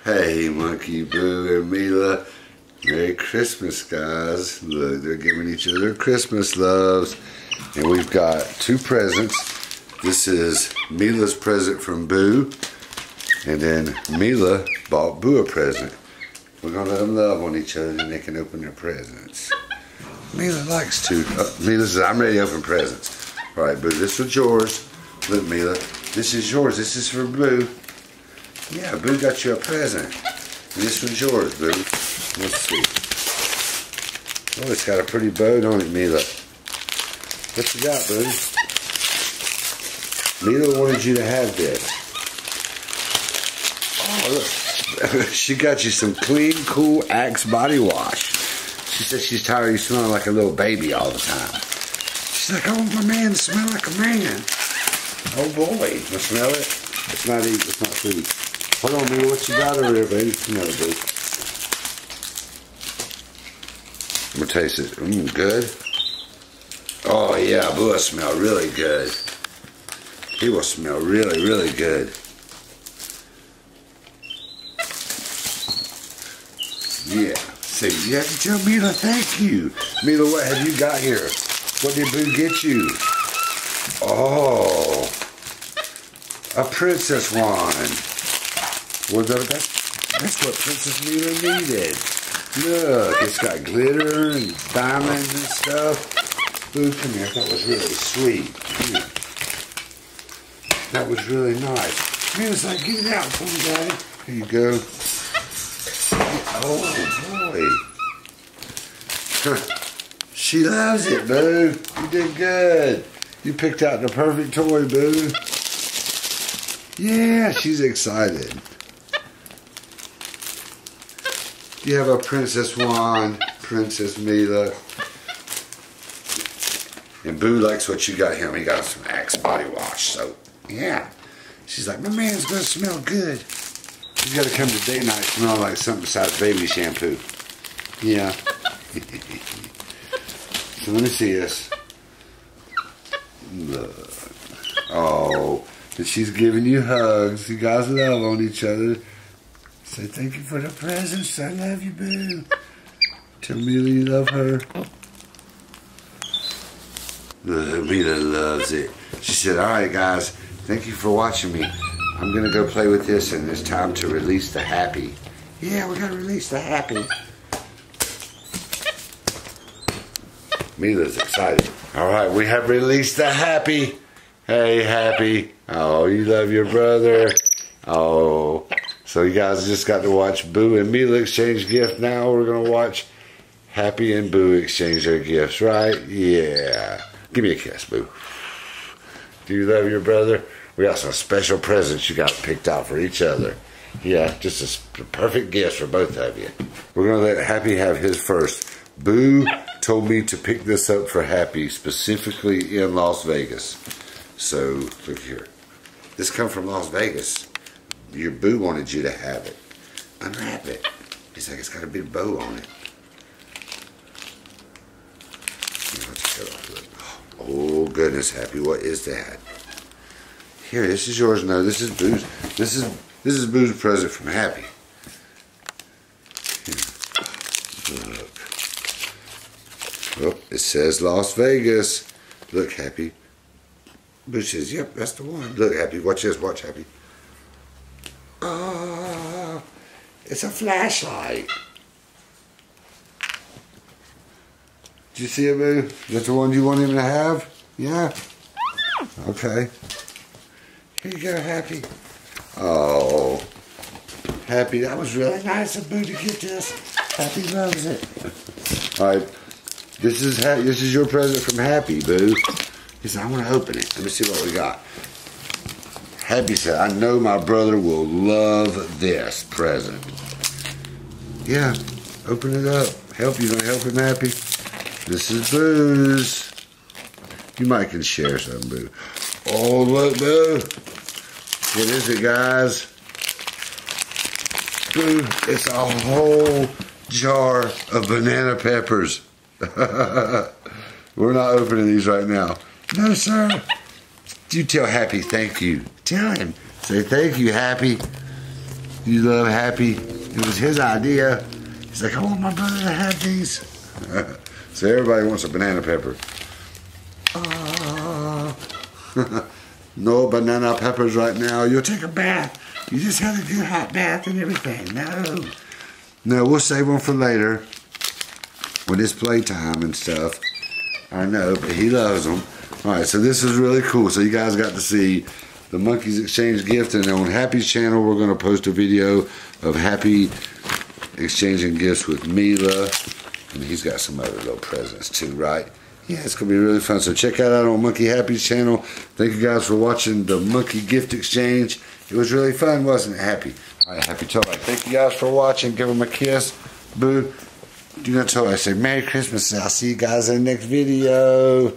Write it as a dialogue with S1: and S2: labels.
S1: Hey, MonkeyBoo and Meela. Merry Christmas, guys. Look, they're giving each other Christmas loves. And we've got two presents. This is Meela's present from Boo. And then Meela bought Boo a present. We're going to let them love on each other and they can open their presents. Meela likes to. Meela says, I'm ready to open presents. All right, Boo, this was yours. Look, Meela, this is yours. This is for Boo. Yeah, Boo got you a present. And this one's yours, Boo. Let's see. Oh, it's got a pretty bow on it, Meela. What you got, Boo? Meela wanted you to have this. Oh, look. She got you some clean, cool Axe body wash. She said she's tired of you smelling like a little baby all the time. She's like, I want my man to smell like a man. Oh, boy. Want to smell it? It's not eat. It's not food. Hold on, Meela, what you got over there, baby? Smell it, baby. I'm gonna taste it. Good. Oh yeah, Boo will smell really good. He will smell really, really good. Yeah. See, you have to tell Meela thank you. Meela, what have you got here? What did Boo get you? Oh, a princess wand. Well, that's what Princess Meela needed. Look, it's got glitter and diamonds and stuff. Boo, come here. That was really sweet. That was really nice. Meela's like, get it out for me, Daddy. Here you go. Oh, boy. She loves it, Boo. You did good. You picked out the perfect toy, Boo. Yeah, she's excited. You have a princess wand, Princess Meela. And Boo likes what you got him. He got some Axe body wash. So, yeah. She's like, my man's going to smell good. He's got to come to date night smelling like something besides baby shampoo. Yeah. So let me see this. Look. Oh, and she's giving you hugs. You guys love on each other. Say thank you for the presents. I love you, Boo. Tell Meela you love her. Meela loves it. She said, all right, guys. Thank you for watching me. I'm going to go play with this, and it's time to release the happy. Yeah, we got to release the happy. Meela's excited. All right, we have released the happy. Hey, happy. Oh, you love your brother. Oh. So you guys just got to watch Boo and Meela exchange gifts. Now we're going to watch Happy and Boo exchange their gifts, right? Yeah. Give me a kiss, Boo. Do you love your brother? We got some special presents you got picked out for each other. Yeah, just a perfect gift for both of you. We're going to let Happy have his first. Boo told me to pick this up for Happy, specifically in Las Vegas. So, look here. This comes from Las Vegas. Your Boo wanted you to have it. Unwrap it. He's like, it's got a big bow on it. Oh, goodness, Happy. What is that? Here, this is yours. No, this is Boo's. This is Boo's present from Happy. Here. Look. Oh, it says Las Vegas. Look, Happy. Boo says, yep, that's the one. Look, Happy. Watch this. Watch, Happy. Oh, it's a flashlight. Did you see it, Boo? Is that the one you want him to have? Yeah? Okay. Here you go, Happy. Oh, Happy, that was really nice of Boo to get this. Happy loves it. All right, this is your present from Happy, Boo. He said, I want to open it. Let me see what we got. Happy said, I know my brother will love this present. Yeah, open it up. You gonna help him, Happy? This is Boo's. You might can share some, Boo. Oh, look, Boo. What is it, guys? Boo, it's a whole jar of banana peppers. We're not opening these right now. No, sir. You tell Happy thank you. Tell him. Say thank you, Happy. You love Happy. It was his idea. He's like, I want my brother to have these. So everybody wants a banana pepper. No banana peppers right now. You'll take a bath. You just had a good hot bath and everything. No. No, we'll save them for later. When it's playtime and stuff. I know, but he loves them. Alright, so this is really cool. So you guys got to see the Monkeys Exchange gift. And on Happy's channel, we're going to post a video of Happy exchanging gifts with Meela. And he's got some other little presents too, right? Yeah, it's going to be really fun. So check that out on Monkey Happy's channel. Thank you guys for watching the Monkey Gift Exchange. It was really fun, wasn't it, Happy? Alright, Happy, tell me. Thank you guys for watching. Give him a kiss. Boo. Do not tell me. I say Merry Christmas. And I'll see you guys in the next video.